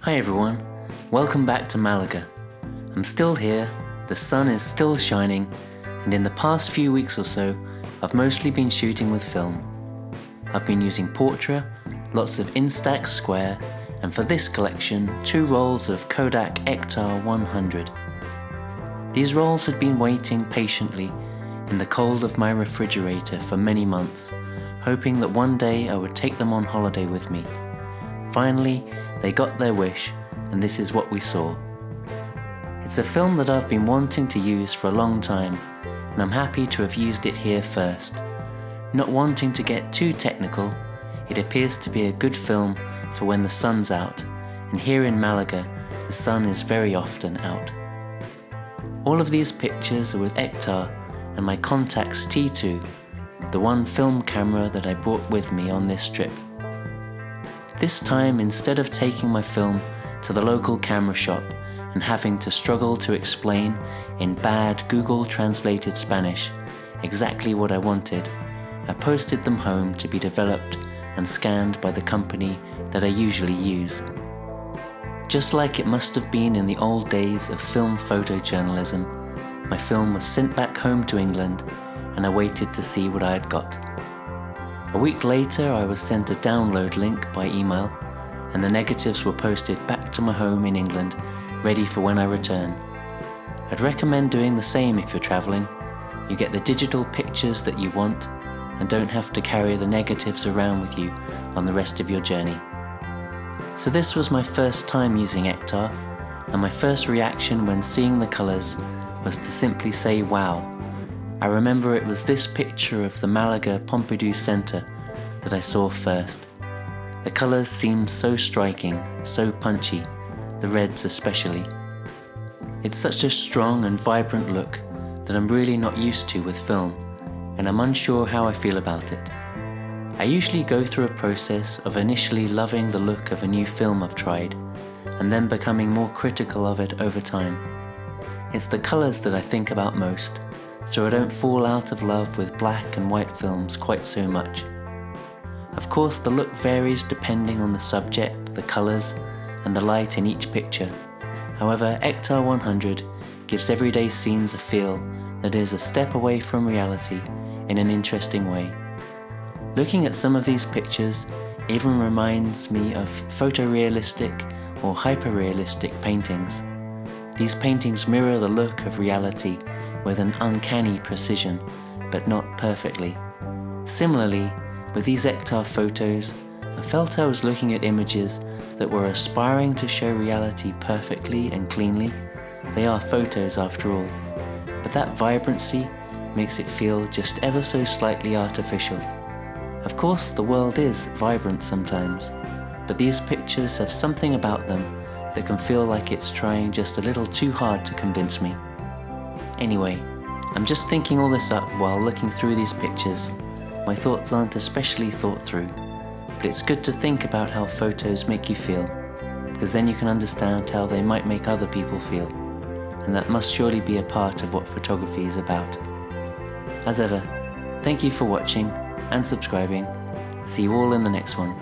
Hi everyone, welcome back to Malaga. I'm still here, the sun is still shining, and in the past few weeks or so, I've mostly been shooting with film. I've been using Portra, lots of Instax Square, and for this collection, 2 rolls of Kodak Ektar 100. These rolls had been waiting patiently in the cold of my refrigerator for many months, hoping that one day I would take them on holiday with me. Finally, they got their wish, and this is what we saw. It's a film that I've been wanting to use for a long time, and I'm happy to have used it here first. Not wanting to get too technical, it appears to be a good film for when the sun's out, and here in Malaga, the sun is very often out. All of these pictures are with Ektar and my Contax T2, the one film camera that I brought with me on this trip. This time, instead of taking my film to the local camera shop and having to struggle to explain in bad Google translated Spanish exactly what I wanted, I posted them home to be developed and scanned by the company that I usually use. Just like it must have been in the old days of film photojournalism, my film was sent back home to England and I waited to see what I had got. A week later, I was sent a download link by email, and the negatives were posted back to my home in England, ready for when I return. I'd recommend doing the same if you're travelling. You get the digital pictures that you want, and don't have to carry the negatives around with you on the rest of your journey. So this was my first time using Ektar, and my first reaction when seeing the colours was to simply say wow. I remember it was this picture of the Malaga Pompidou Centre that I saw first. The colours seemed so striking, so punchy, the reds especially. It's such a strong and vibrant look that I'm really not used to with film, and I'm unsure how I feel about it. I usually go through a process of initially loving the look of a new film I've tried, and then becoming more critical of it over time. It's the colours that I think about most, so I don't fall out of love with black and white films quite so much. Of course, the look varies depending on the subject, the colours, and the light in each picture. However, Ektar 100 gives everyday scenes a feel that is a step away from reality in an interesting way. Looking at some of these pictures even reminds me of photorealistic or hyperrealistic paintings. These paintings mirror the look of reality with an uncanny precision, but not perfectly. Similarly, with these Ektar photos, I felt I was looking at images that were aspiring to show reality perfectly and cleanly. They are photos after all, but that vibrancy makes it feel just ever so slightly artificial. Of course, the world is vibrant sometimes, but these pictures have something about them that can feel like it's trying just a little too hard to convince me. Anyway, I'm just thinking all this up while looking through these pictures. My thoughts aren't especially thought through, but it's good to think about how photos make you feel, because then you can understand how they might make other people feel, and that must surely be a part of what photography is about. As ever, thank you for watching and subscribing. See you all in the next one.